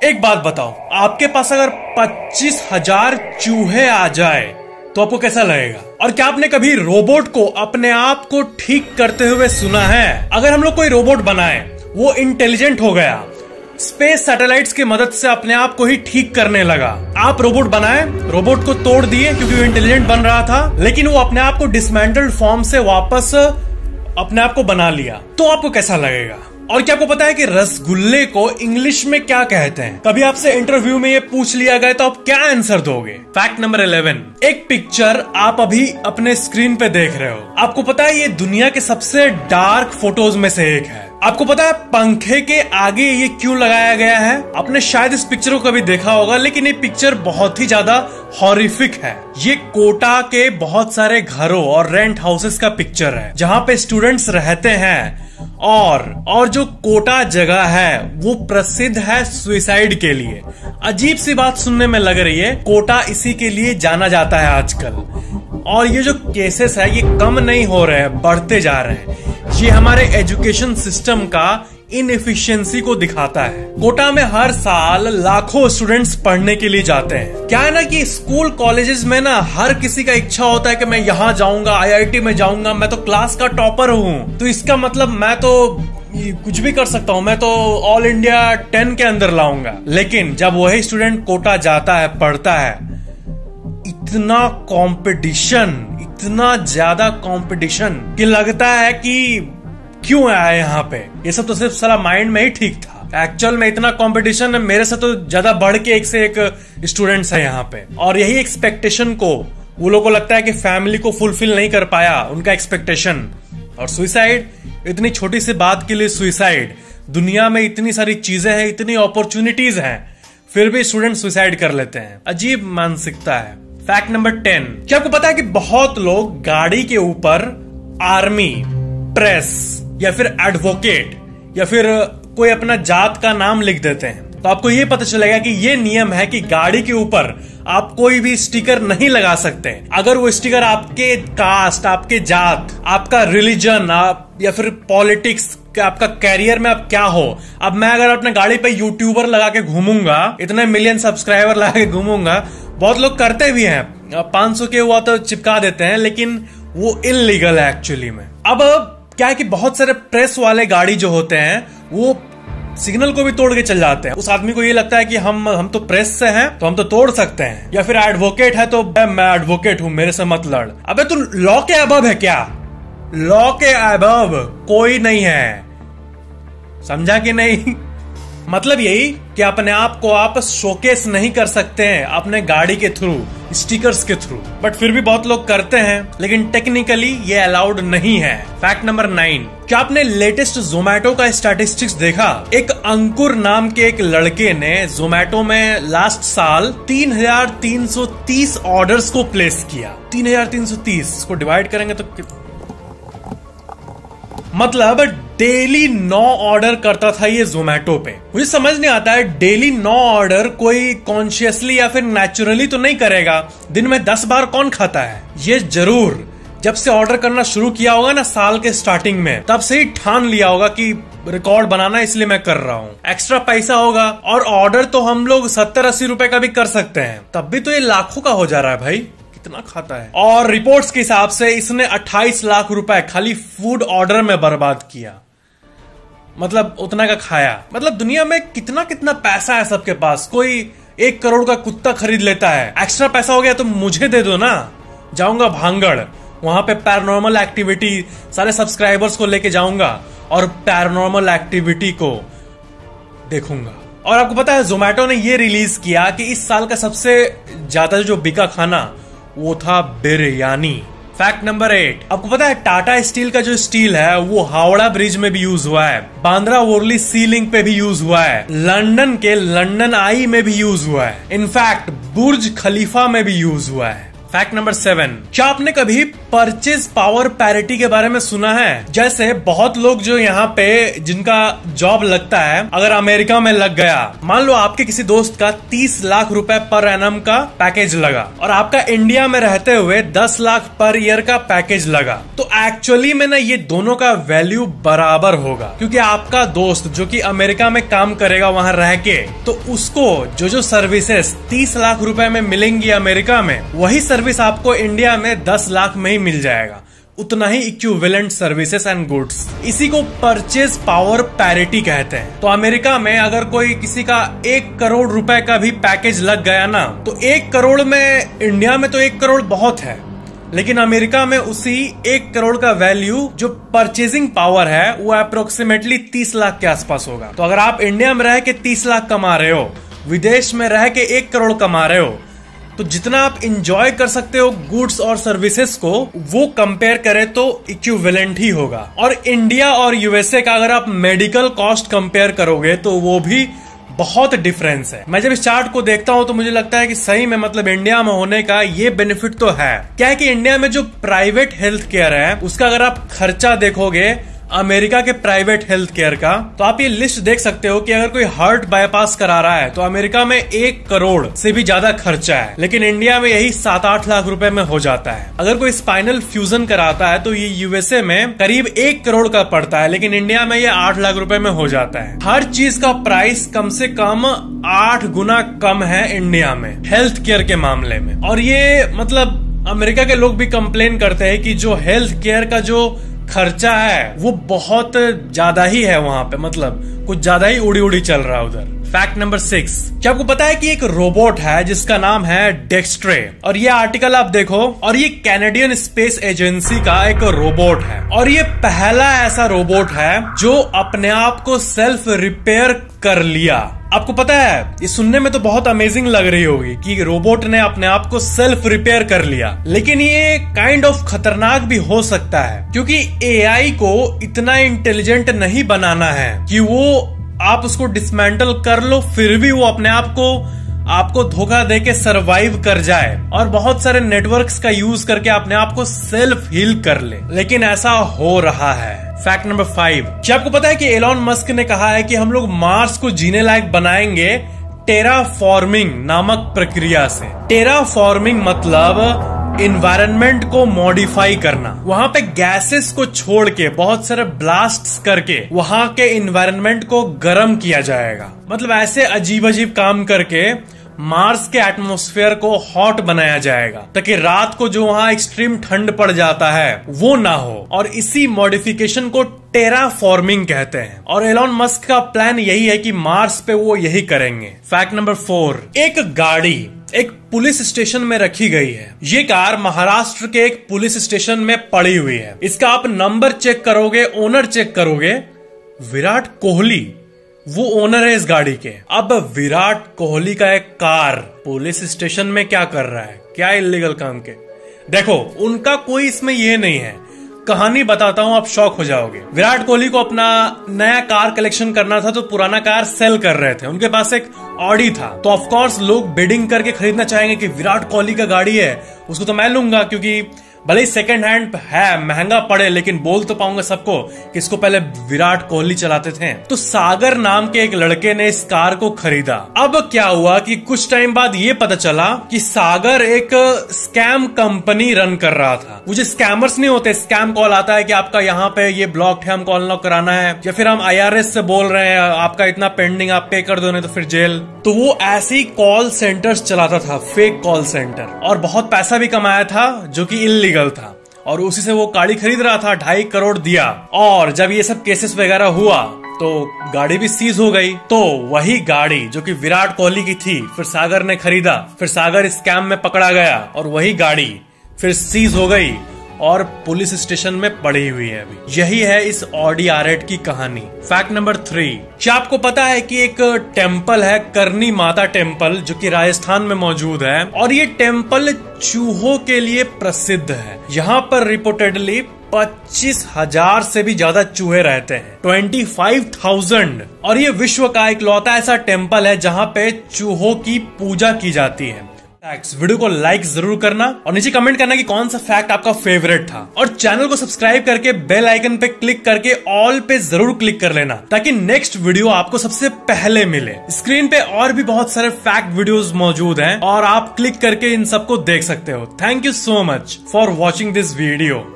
एक बात बताओ, आपके पास अगर 25,000 चूहे आ जाए तो आपको कैसा लगेगा? और क्या आपने कभी रोबोट को अपने आप को ठीक करते हुए सुना है? अगर हम लोग कोई रोबोट बनाए, वो इंटेलिजेंट हो गया, स्पेस सैटेलाइट्स की मदद से अपने आप को ही ठीक करने लगा। आप रोबोट बनाए, रोबोट को तोड़ दिए क्योंकि वो इंटेलिजेंट बन रहा था, लेकिन वो अपने आप को डिसमेंटल्ड फॉर्म से वापस अपने आप को बना लिया, तो आपको कैसा लगेगा? और क्या आपको पता है कि रसगुल्ले को इंग्लिश में क्या कहते हैं? कभी आपसे इंटरव्यू में ये पूछ लिया गया तो आप क्या आंसर दोगे? फैक्ट नंबर 11, एक पिक्चर आप अभी अपने स्क्रीन पे देख रहे हो, आपको पता है ये दुनिया के सबसे डार्क फोटोज में से एक है। आपको पता है पंखे के आगे ये क्यों लगाया गया है? आपने शायद इस पिक्चर को कभी देखा होगा, लेकिन ये पिक्चर बहुत ही ज्यादा हॉरिफिक है। ये कोटा के बहुत सारे घरों और रेंट हाउसेस का पिक्चर है जहाँ पे स्टूडेंट्स रहते हैं, और जो कोटा जगह है वो प्रसिद्ध है सुसाइड के लिए। अजीब सी बात सुनने में लग रही है, कोटा इसी के लिए जाना जाता है आजकल। और ये जो केसेस है ये कम नहीं हो रहे हैं, बढ़ते जा रहे हैं। ये हमारे एजुकेशन सिस्टम का इनएफिशिएंसी को दिखाता है। कोटा में हर साल लाखों स्टूडेंट्स पढ़ने के लिए जाते हैं। क्या है ना कि स्कूल कॉलेजेस में ना हर किसी का इच्छा होता है कि मैं यहाँ जाऊंगा, आईआईटी में जाऊंगा, मैं तो क्लास का टॉपर हूँ, तो इसका मतलब मैं तो कुछ भी कर सकता हूँ, मैं तो ऑल इंडिया 10 के अंदर लाऊंगा। लेकिन जब वही स्टूडेंट कोटा जाता है, पढ़ता है, इतना कंपटीशन, इतना ज्यादा कंपटीशन कि लगता है कि क्यों आया यहाँ पे। ये सब तो सिर्फ साला माइंड में ही ठीक था, एक्चुअल में इतना कंपटीशन है, मेरे से तो ज्यादा बढ़ के एक से एक स्टूडेंट्स है यहाँ पे। और यही एक्सपेक्टेशन को वो लोगों को लगता है कि फैमिली को फुलफिल नहीं कर पाया उनका एक्सपेक्टेशन, और सुसाइड, इतनी छोटी सी बात के लिए सुसाइड। दुनिया में इतनी सारी चीजें हैं, इतनी अपॉर्चुनिटीज हैं, फिर भी स्टूडेंट सुसाइड कर लेते हैं। अजीब मानसिकता है। फैक्ट नंबर 10, क्या आपको पता है कि बहुत लोग गाड़ी के ऊपर आर्मी, प्रेस या फिर एडवोकेट या फिर कोई अपना जात का नाम लिख देते हैं? तो आपको ये पता चलेगा कि ये नियम है कि गाड़ी के ऊपर आप कोई भी स्टिकर नहीं लगा सकते अगर वो स्टिकर आपके कास्ट, आपके जात, आपका रिलीजन, आप या फिर पॉलिटिक्स, आपका कैरियर में आप क्या हो। अब मैं अगर अपने गाड़ी पे यूट्यूबर लगा के घूमूंगा, इतने मिलियन सब्सक्राइबर लगा के घूमूंगा, बहुत लोग करते भी हैं, 500 के हुआ तो चिपका देते हैं, लेकिन वो इलीगल है एक्चुअली में। अब क्या है कि बहुत सारे प्रेस वाले गाड़ी जो होते हैं वो सिग्नल को भी तोड़ के चल जाते हैं। उस आदमी को ये लगता है कि हम तो प्रेस से हैं तो हम तो तोड़ सकते हैं। या फिर एडवोकेट है तो मैं एडवोकेट हूं, मेरे से मत लड़। अबे तू लॉ के अबव है क्या? लॉ के अबव कोई नहीं है, समझा कि नहीं? मतलब यही कि अपने आप को आप शोकेस नहीं कर सकते हैं अपने गाड़ी के थ्रू, स्टिकर्स के थ्रू, बट फिर भी बहुत लोग करते हैं, लेकिन टेक्निकली ये अलाउड नहीं है। फैक्ट नंबर 9, क्या आपने लेटेस्ट जोमैटो का स्टैटिस्टिक्स देखा? एक अंकुर नाम के एक लड़के ने जोमैटो में लास्ट साल 3,330 ऑर्डर्स को प्लेस किया। 3,330 इसको डिवाइड करेंगे तो मतलब डेली 9 ऑर्डर करता था ये जोमैटो पे। मुझे समझ नहीं आता है, डेली 9 ऑर्डर कोई कॉन्शियसली या फिर नेचुरली तो नहीं करेगा। दिन में 10 बार कौन खाता है? ये जरूर जब से ऑर्डर करना शुरू किया होगा ना साल के स्टार्टिंग में, तब से ही ठान लिया होगा कि रिकॉर्ड बनाना इसलिए मैं कर रहा हूँ। एक्स्ट्रा पैसा होगा, और ऑर्डर तो हम लोग 70-80 रुपए का भी कर सकते हैं, तब भी तो ये लाखों का हो जा रहा है भाई, कितना खाता है। और रिपोर्ट्स के हिसाब से इसने 28 लाख रुपए खाली फूड ऑर्डर में बर्बाद किया, मतलब उतना का खाया। मतलब दुनिया में कितना कितना पैसा है सबके पास। कोई 1 करोड़ का कुत्ता खरीद लेता है। एक्स्ट्रा पैसा हो गया तो मुझे दे दो ना, जाऊंगा भांगड़, वहां पे पैरानॉर्मल एक्टिविटी सारे सब्सक्राइबर्स को लेके जाऊंगा और पैरानॉर्मल एक्टिविटी को देखूंगा। और आपको पता है जोमैटो ने ये रिलीज किया कि इस साल का सबसे ज्यादा जो बिका खाना वो था बिरयानी। फैक्ट नंबर 8, आपको पता है टाटा स्टील का जो स्टील है वो हावड़ा ब्रिज में भी यूज हुआ है, बांद्रा वोरली सी लिंक पे भी यूज हुआ है, लंदन के लंदन आई में भी यूज हुआ है, इनफैक्ट बुर्ज खलीफा में भी यूज हुआ है। फैक्ट नंबर 7, क्या आपने कभी परचेज पावर पैरिटी के बारे में सुना है? जैसे बहुत लोग जो यहाँ पे जिनका जॉब लगता है, अगर अमेरिका में लग गया, मान लो आपके किसी दोस्त का 30 लाख रुपए पर एनम का पैकेज लगा और आपका इंडिया में रहते हुए 10 लाख पर ईयर का पैकेज लगा, तो एक्चुअली में ना ये दोनों का वैल्यू बराबर होगा, क्योंकि आपका दोस्त जो कि अमेरिका में काम करेगा वहां रह के, तो उसको जो सर्विसेज 30 लाख रुपए में मिलेंगी अमेरिका में, वही सर्विस आपको इंडिया में 10 लाख में ही मिल जाएगा। उतना ही इक्विवेलेंट सर्विसेज एंड गुड्स। इसी को परचेज पावर पैरिटी कहते हैं। तो अमेरिका में अगर कोई किसी का 1 करोड़ रुपए का भी पैकेज लग गया ना, तो 1 करोड़ में, इंडिया में तो 1 करोड़ बहुत है, लेकिन अमेरिका में उसी 1 करोड़ का वैल्यू जो परचेजिंग पावर है वो अप्रोक्सीमेटली 30 लाख के आसपास होगा। तो अगर आप इंडिया में रह के 30 लाख कमा रहे हो, विदेश में रह के 1 करोड़ कमा रहे हो, तो जितना आप इंजॉय कर सकते हो गुड्स और सर्विसेज को, वो कंपेयर करें तो इक्विवेलेंट ही होगा। और इंडिया और यूएसए का अगर आप मेडिकल कॉस्ट कंपेयर करोगे तो वो भी बहुत डिफरेंस है। मैं जब इस चार्ट को देखता हूं तो मुझे लगता है कि सही में मतलब इंडिया में होने का ये बेनिफिट तो है। क्या है कि इंडिया में जो प्राइवेट हेल्थ केयर है उसका अगर आप खर्चा देखोगे अमेरिका के प्राइवेट हेल्थ केयर का, तो आप ये लिस्ट देख सकते हो कि अगर कोई हार्ट बाईपास करा रहा है तो अमेरिका में 1 करोड़ से भी ज्यादा खर्चा है, लेकिन इंडिया में यही 7-8 लाख रुपए में हो जाता है। अगर कोई स्पाइनल फ्यूजन कराता है तो ये यूएसए में करीब 1 करोड़ का पड़ता है, लेकिन इंडिया में ये 8 लाख रुपए में हो जाता है। हर चीज का प्राइस कम से कम 8 गुना कम है इंडिया में हेल्थ केयर के मामले में। और ये मतलब अमेरिका के लोग भी कंप्लेन करते हैं कि जो हेल्थ केयर का जो खर्चा है वो बहुत ज्यादा ही है वहां पे, मतलब कुछ ज्यादा ही उड़ी उड़ी चल रहा है उधर। फैक्ट नंबर 6, क्या आपको पता है कि एक रोबोट है जिसका नाम है डेक्स्ट्रे? और ये आर्टिकल आप देखो, और ये कैनेडियन स्पेस एजेंसी का एक रोबोट है, और ये पहला ऐसा रोबोट है जो अपने आप को सेल्फ रिपेयर कर लिया। आपको पता है, ये सुनने में तो बहुत अमेजिंग लग रही होगी कि रोबोट ने अपने आप को सेल्फ रिपेयर कर लिया, लेकिन ये काइंड ऑफ खतरनाक भी हो सकता है, क्योंकि एआई को इतना इंटेलिजेंट नहीं बनाना है कि वो आप उसको डिसमेंटल कर लो फिर भी वो अपने आप को आपको धोखा देके सरवाइव कर जाए और बहुत सारे नेटवर्क्स का यूज करके अपने आप को सेल्फ हील कर ले, लेकिन ऐसा हो रहा है। फैक्ट नंबर 5, क्या आपको पता है कि एलॉन मस्क ने कहा है कि हम लोग मार्स को जीने लायक बनाएंगे टेराफॉर्मिंग नामक प्रक्रिया से। टेराफॉर्मिंग मतलब इन्वायरमेंट को मॉडिफाई करना, वहां पे गैसेस को छोड़ के बहुत सारे ब्लास्ट्स करके वहां के इन्वायरमेंट को गर्म किया जाएगा। मतलब ऐसे अजीब अजीब काम करके मार्स के एटमॉस्फेयर को हॉट बनाया जाएगा ताकि रात को जो वहां एक्सट्रीम ठंड पड़ जाता है वो ना हो, और इसी मॉडिफिकेशन को टेराफॉर्मिंग कहते हैं। और एलॉन मस्क का प्लान यही है कि मार्स पे वो यही करेंगे। फैक्ट नंबर 4, एक गाड़ी एक पुलिस स्टेशन में रखी गई है। ये कार महाराष्ट्र के एक पुलिस स्टेशन में पड़ी हुई है। इसका आप नंबर चेक करोगे, ओनर चेक करोगे, विराट कोहली वो ओनर है इस गाड़ी के। अब विराट कोहली का एक कार पुलिस स्टेशन में क्या कर रहा है, क्या इल्लीगल काम के? देखो, उनका कोई इसमें ये नहीं है, कहानी बताता हूं, आप शॉक हो जाओगे। विराट कोहली को अपना नया कार कलेक्शन करना था तो पुराना कार सेल कर रहे थे। उनके पास एक ऑडी था, तो ऑफ कोर्स लोग बिडिंग करके खरीदना चाहेंगे कि विराट कोहली का गाड़ी है, उसको तो मैं लूंगा, क्योंकि भले ही सेकंड हैंड है, महंगा पड़े, लेकिन बोल तो पाऊंगा सबको कि इसको पहले विराट कोहली चलाते थे। तो सागर नाम के एक लड़के ने इस कार को खरीदा। अब क्या हुआ कि कुछ टाइम बाद ये पता चला कि सागर एक स्कैम कंपनी रन कर रहा था। वो जो स्कैमर्स नहीं होते, स्कैम कॉल आता है कि आपका यहाँ पे ये ब्लॉक है, हमको अनलॉक कराना है, या फिर हम IRS से बोल रहे हैं आपका इतना पेंडिंग, आप पे कर दो नहीं तो फिर जेल। तो वो ऐसे ही कॉल सेंटर्स चलाता था, फेक कॉल सेंटर, और बहुत पैसा भी कमाया था जो कि इल्लीगल था, और उसी से वो गाड़ी खरीद रहा था। 2.5 करोड़ दिया, और जब ये सब केसेस वगैरह हुआ तो गाड़ी भी सीज हो गई। तो वही गाड़ी जो कि विराट कोहली की थी फिर सागर ने खरीदा, फिर सागर स्कैम में पकड़ा गया, और वही गाड़ी फिर सीज हो गई और पुलिस स्टेशन में पड़ी हुई है अभी। यही है इस ऑडी R8 की कहानी। फैक्ट नंबर 3, क्या आपको पता है कि एक टेम्पल है, करनी माता टेम्पल, जो कि राजस्थान में मौजूद है, और ये टेम्पल चूहों के लिए प्रसिद्ध है। यहाँ पर रिपोर्टेडली 25,000 से भी ज्यादा चूहे रहते हैं, 25,000। और ये विश्व का इकलौता ऐसा टेम्पल है जहाँ पे चूहों की पूजा की जाती है। वीडियो को लाइक जरूर करना और नीचे कमेंट करना कि कौन सा फैक्ट आपका फेवरेट था, और चैनल को सब्सक्राइब करके बेल आइकन पे क्लिक करके ऑल पे जरूर क्लिक कर लेना ताकि नेक्स्ट वीडियो आपको सबसे पहले मिले। स्क्रीन पे और भी बहुत सारे फैक्ट वीडियोस मौजूद हैं और आप क्लिक करके इन सबको देख सकते हो। Thank you so much for watching this video.